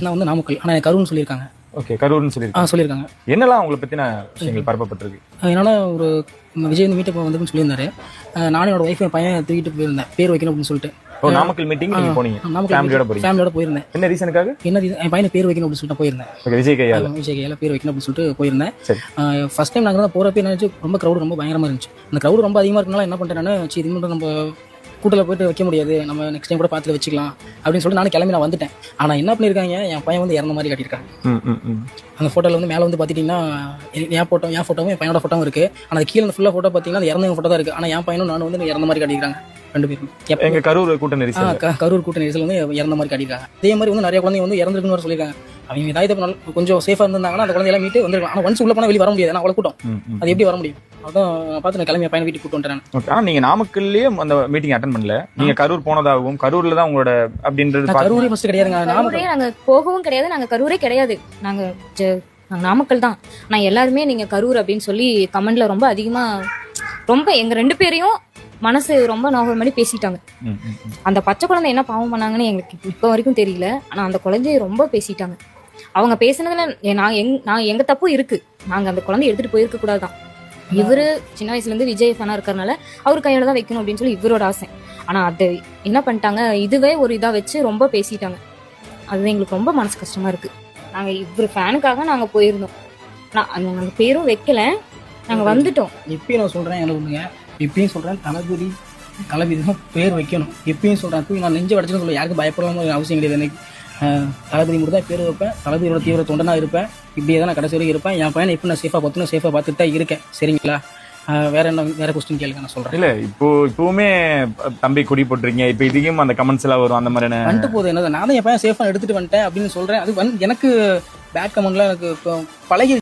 நான் வந்து நாமக்கல், ஆனால் கரூர்னு சொல்லியிருக்காங்க. ஓகே, கரூர்னு சொல்லியிருக்காங்க. சொல்லியிருக்காங்க. என்னெல்லாம் உங்களை பத்தின விஷயங்கள் பரப்பப்பட்டிருக்கு? அதனால ஒரு விஜய் வந்து மீட்டப் வந்துன்னு சொல்லியிருந்தாரு. நானும் என்னோட ஒய்ஃப் பையன் தூக்கிட்டு போயிருந்தேன், பேர் வைக்கணும் அப்படின்னு சொல்லிட்டு. நாமக்கல் மீட்டிங் நீங்க போனீங்க? ஃபேமிலியோட போயிருந்தேன். என்ன ரீசனுக்காக? என்ன என் பையனை பேர் வைக்கணும் அப்படின்னு சொல்லிட்டு போயிருந்தேன். விஜய் கையால பேர் வைக்கணும் அப்படின்னு சொல்லிட்டு போயிருந்தேன். ஃபர்ஸ்ட் டைம் நாங்கள் தான் போறப்ப என்ன ஆச்சு, ரொம்ப க்ரௌடு ரொம்ப பயங்கரமா இருந்துச்சு. அந்த க்ரௌடு ரொம்ப அதிகமாக இருக்கனால என்ன பண்ணிட்டேன் நான், இது மட்டும் நம்ம கூட்டில் போயிட்டு வைக்க முடியாது, நம்ம நெக்ஸ்ட் டைம் கூட பார்த்துட்டு வச்சுக்கலாம் அப்படின்னு சொல்லிட்டு நானும் கிளம்பி நான் வந்துட்டேன். ஆனால் என்ன பண்ணியிருக்காங்க, என் பையன் வந்து இறந்த மாதிரி காட்டியிருக்காங்க. அந்த ஃபோட்டோவில் வந்து மேலே வந்து பார்த்துட்டிங்கன்னா என் ஃபோட்டோவும் என் பையனோட ஃபோட்டோவும் இருக்குது. ஆனால் கீழே ஃபுல்லாக ஃபோட்டோ பார்த்தீங்கன்னா அது இறந்தவங்க ஃபோட்டோ தான் இருக்குது. ஆனால் என் பையனும் நானும் வந்து இறந்த மாதிரி காட்டியிருக்காங்க ரெண்டு பேரும். எங்க கரூர் கூட்ட நெரிசல் கரூர் கூட்ட நெரிசல் வந்து இறந்த மாதிரி காட்டியிருக்காங்க. அதே மாதிரி வந்து நிறைய குழந்தைங்க வந்து இறந்துருக்குன்னு சொல்லியிருக்காங்க. அவங்க ஏதாவது கொஞ்சம் சேஃபாக இருந்தாங்கன்னா அந்த குழந்தையெல்லாம் மீட்டு வந்துருக்கலாம். ஆனால் ஒன்ஸ் உள்ள போனால் வெளியே வர முடியாது, ஏன்னா அவ்வளோ கூட்டம். அது எப்படி வர முடியும்? அதான் பார்த்து நான் கிளம்பி பையனை வீட்டுக்கு கூட்டு வந்துட்டேன். ஆனால் நீங்கள் நாமக்கல்லேயே அந்த மீட்டிங் அட்டன் பண்ணல, நீங்கள் கரூர் போனதாகவும் கரூரில் தான் உங்களோட அப்படின்றது? கரூரே ஃபர்ஸ்ட் கிடையாதுங்க, நாங்கள் போகவும் கிடையாது, நாங்கள் கரூரே கிடையாது, நாங்கள் நாமக்கல் தான். நான் எல்லாருமே நீங்கள் கரூர் அப்படின்னு சொல்லி கமெண்ட்ல ரொம்ப அதிகமாக ரொம்ப எங்கள் ரெண்டு பேரையும் மனசு ரொம்ப நோகர் மாதிரி பேசிட்டாங்க. அந்த பச்சை குழந்தை என்ன பாவம் பண்ணாங்கன்னு எங்களுக்கு இப்போ வரைக்கும் தெரியல. ஆனால் அந்த குழந்தைய ரொம்ப பேசிட்டாங்க. அவங்க பேசுனதுல நான் எங்க தப்பும் இருக்கு. நாங்கள் அந்த குழந்தைய எடுத்துட்டு போயிருக்க கூடாதுதான். இவரு சின்ன வயசுல இருந்து விஜய் ஃபேனா இருக்கிறனால அவர் கையோட தான் வைக்கணும் அப்படின்னு சொல்லி இவரோட ஆசை. ஆனா அது என்ன பண்ணிட்டாங்க, இதுவே ஒரு இதா வச்சு ரொம்ப பேசிட்டாங்க. அது எங்களுக்கு ரொம்ப மனசு கஷ்டமா இருக்கு. நாங்க இவரு ஃபேனுக்காக நாங்க போயிருந்தோம். நாங்க பேரும் வைக்கல, நாங்க வந்துட்டோம். இப்பயும் நான் சொல்றேன், எனக்கு ஒண்ணுங்க, இப்பயும் சொல்றேன், தளபதி தான் பேர் வைக்கணும். இப்பயும் சொல்றேன், நான் நெஞ்சு வடைச்சுன்னு சொல்ல யாருக்கும் பயப்படாம அவசியம் கிடையாது. எனக்கு தளபதி மட்டும் தான் பேர் வைப்பேன். தளபதியோட தீவிர தொண்டனா இருப்பேன். இப்படியே தான் நான் கடைசி வரைக்கும் இருப்பேன். என் பையனை இப்போ நான் சேஃபாக பார்த்துட்டு தான் இருக்கேன். சரிங்களா? வேற கொஸ்டின் கேளுங்க, நான் சொல்றேன். இல்ல இப்பவுமே தம்பி குடி போட்டுருக்கீங்க, இப்ப இதுக்கும் அந்த கமெண்ட்ஸ் எல்லாம் வரும், அந்த மாதிரி வந்துட்டு போகுது. என்ன நான் தான் என் பையன் சேஃபா எடுத்துட்டு வந்துட்டேன் அப்படின்னு சொல்றேன். அது எனக்கு பேட் கமெண்ட்லாம் எனக்கு பழகி